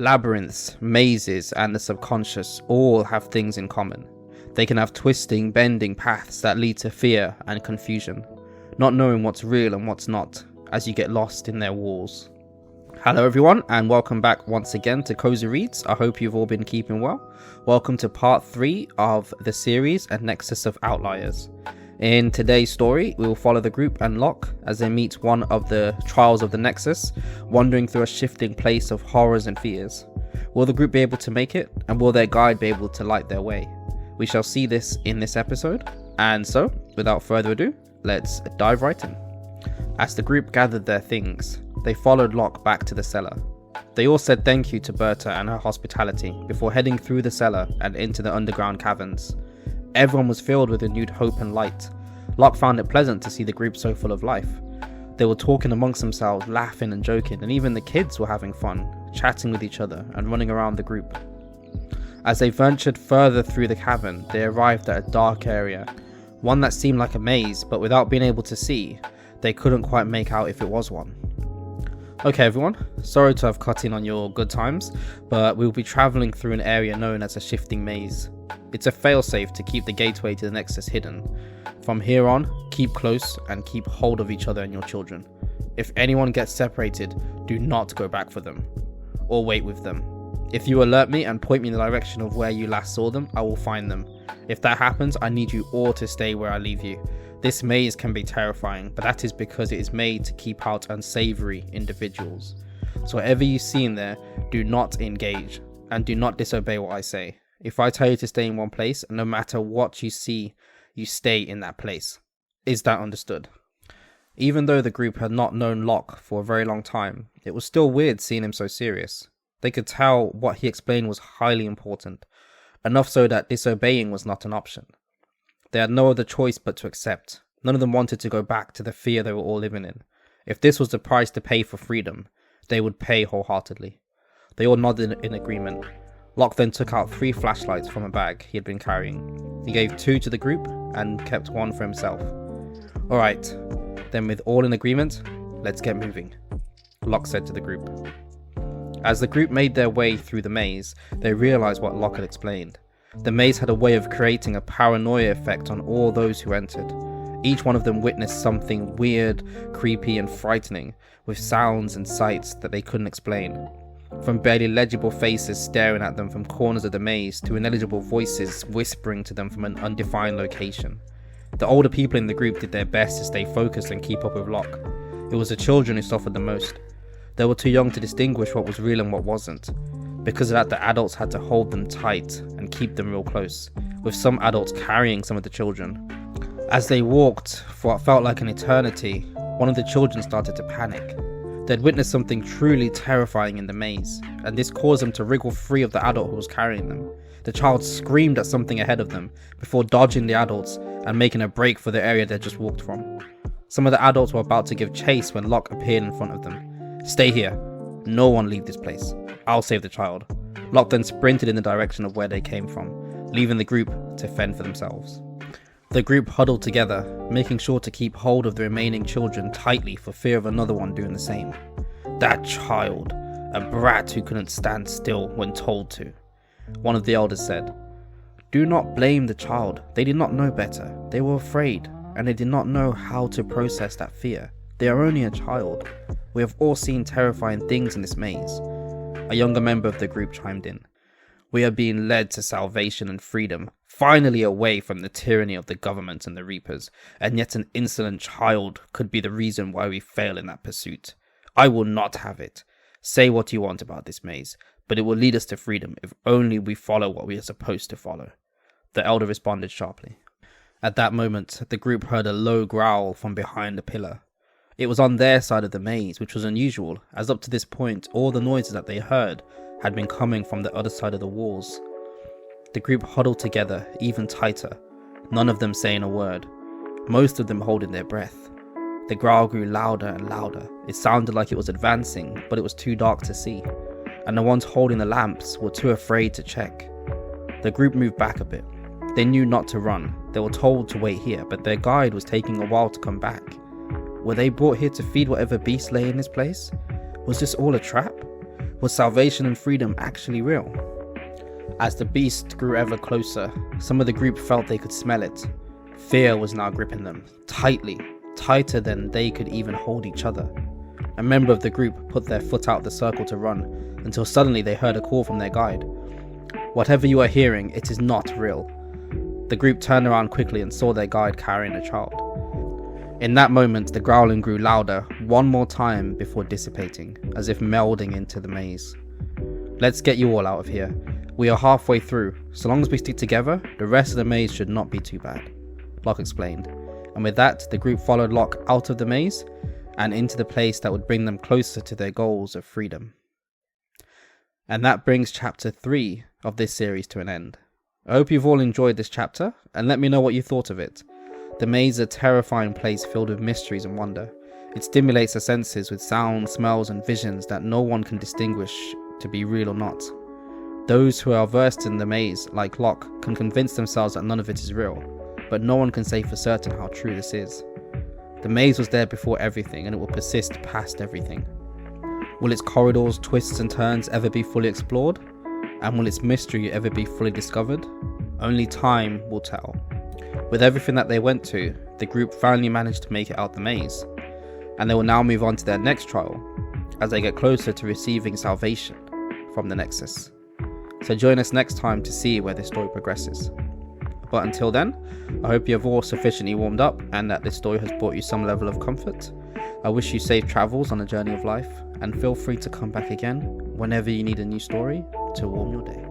Labyrinths, mazes, and the subconscious all have things in common. They can have twisting, bending paths that lead to fear and confusion, not knowing what's real and what's not, as you get lost in their walls. Hello everyone, and welcome back once again to Cosy Reads. I hope you've all been keeping well. Welcome to part 3 of the series, A Nexus of Outliers. In today's story, we will follow the group and Locke as they meet one of the trials of the Nexus, wandering through a shifting place of horrors and fears. Will the group be able to make it, and will their guide be able to light their way? We shall see this in this episode, and so, without further ado, let's dive right in. As the group gathered their things, they followed Locke back to the cellar. They all said thank you to Berta and her hospitality before heading through the cellar and into the underground caverns. Everyone was filled with renewed hope and light. Locke found it pleasant to see the group so full of life. They were talking amongst themselves, laughing and joking, and even the kids were having fun, chatting with each other and running around the group. As they ventured further through the cavern, they arrived at a dark area, one that seemed like a maze, but without being able to see, they couldn't quite make out if it was one. Okay everyone, sorry to have cut in on your good times, but we'll be travelling through an area known as a shifting maze. It's a failsafe to keep the gateway to the Nexus hidden. From here on, keep close and keep hold of each other and your children. If anyone gets separated, do not go back for them, or wait with them. If you alert me and point me in the direction of where you last saw them, I will find them. If that happens, I need you all to stay where I leave you. This maze can be terrifying, but that is because it is made to keep out unsavory individuals. So whatever you see in there, do not engage, and do not disobey what I say. If I tell you to stay in one place, no matter what you see, you stay in that place. Is that understood? Even though the group had not known Locke for a very long time, it was still weird seeing him so serious. They could tell what he explained was highly important, enough so that disobeying was not an option. They had no other choice but to accept. None of them wanted to go back to the fear they were all living in. If this was the price to pay for freedom, they would pay wholeheartedly. They all nodded in agreement. Locke then took out 3 flashlights from a bag he had been carrying. He gave 2 to the group and kept 1 for himself. Alright, then with all in agreement, let's get moving, Locke said to the group. As the group made their way through the maze, they realised what Locke had explained. The maze had a way of creating a paranoia effect on all those who entered. Each one of them witnessed something weird, creepy and frightening, with sounds and sights that they couldn't explain. From barely legible faces staring at them from corners of the maze to ineligible voices whispering to them from an undefined location. The older people in the group did their best to stay focused and keep up with Locke. It was the children who suffered the most. They were too young to distinguish what was real and what wasn't. Because of that, the adults had to hold them tight and keep them real close, with some adults carrying some of the children. As they walked for what felt like an eternity, one of the children started to panic. They'd witnessed something truly terrifying in the maze, and this caused them to wriggle free of the adult who was carrying them. The child screamed at something ahead of them, before dodging the adults and making a break for the area they'd just walked from. Some of the adults were about to give chase when Locke appeared in front of them. "Stay here. No one leave this place. I'll save the child." Locke then sprinted in the direction of where they came from, leaving the group to fend for themselves. The group huddled together, making sure to keep hold of the remaining children tightly for fear of another one doing the same. "That child, a brat who couldn't stand still when told to," one of the elders said. "Do not blame the child. They did not know better. They were afraid, and they did not know how to process that fear. They are only a child. We have all seen terrifying things in this maze." A younger member of the group chimed in. "We are being led to salvation and freedom, finally away from the tyranny of the government and the Reapers, and yet an insolent child could be the reason why we fail in that pursuit. I will not have it. Say what you want about this maze, but it will lead us to freedom if only we follow what we are supposed to follow," the elder responded sharply. At that moment, the group heard a low growl from behind a pillar. It was on their side of the maze, which was unusual, as up to this point, all the noises that they heard had been coming from the other side of the walls. The group huddled together, even tighter, none of them saying a word, most of them holding their breath. The growl grew louder and louder. It sounded like it was advancing, but it was too dark to see, and the ones holding the lamps were too afraid to check. The group moved back a bit. They knew not to run. They were told to wait here, but their guide was taking a while to come back. Were they brought here to feed whatever beast lay in this place? Was this all a trap? Was salvation and freedom actually real? As the beast grew ever closer, some of the group felt they could smell it. Fear was now gripping them, tightly, tighter than they could even hold each other. A member of the group put their foot out the circle to run, until suddenly they heard a call from their guide. Whatever you are hearing, it is not real. The group turned around quickly and saw their guide carrying a child. In that moment, the growling grew louder, one more time before dissipating, as if melding into the maze. Let's get you all out of here. We are halfway through. So long as we stick together, the rest of the maze should not be too bad, Locke explained. And with that, the group followed Locke out of the maze and into the place that would bring them closer to their goals of freedom. And that brings chapter 3 of this series to an end. I hope you've all enjoyed this chapter, and let me know what you thought of it. The maze is a terrifying place filled with mysteries and wonder. It stimulates the senses with sounds, smells and visions that no one can distinguish to be real or not. Those who are versed in the maze, like Locke, can convince themselves that none of it is real, but no one can say for certain how true this is. The maze was there before everything, and it will persist past everything. Will its corridors, twists and turns ever be fully explored? And will its mystery ever be fully discovered? Only time will tell. With everything that they went to, the group finally managed to make it out the maze, and they will now move on to their next trial, as they get closer to receiving salvation from the Nexus. So join us next time to see where this story progresses. But until then, I hope you have all sufficiently warmed up and that this story has brought you some level of comfort. I wish you safe travels on the journey of life, and feel free to come back again whenever you need a new story to warm your day.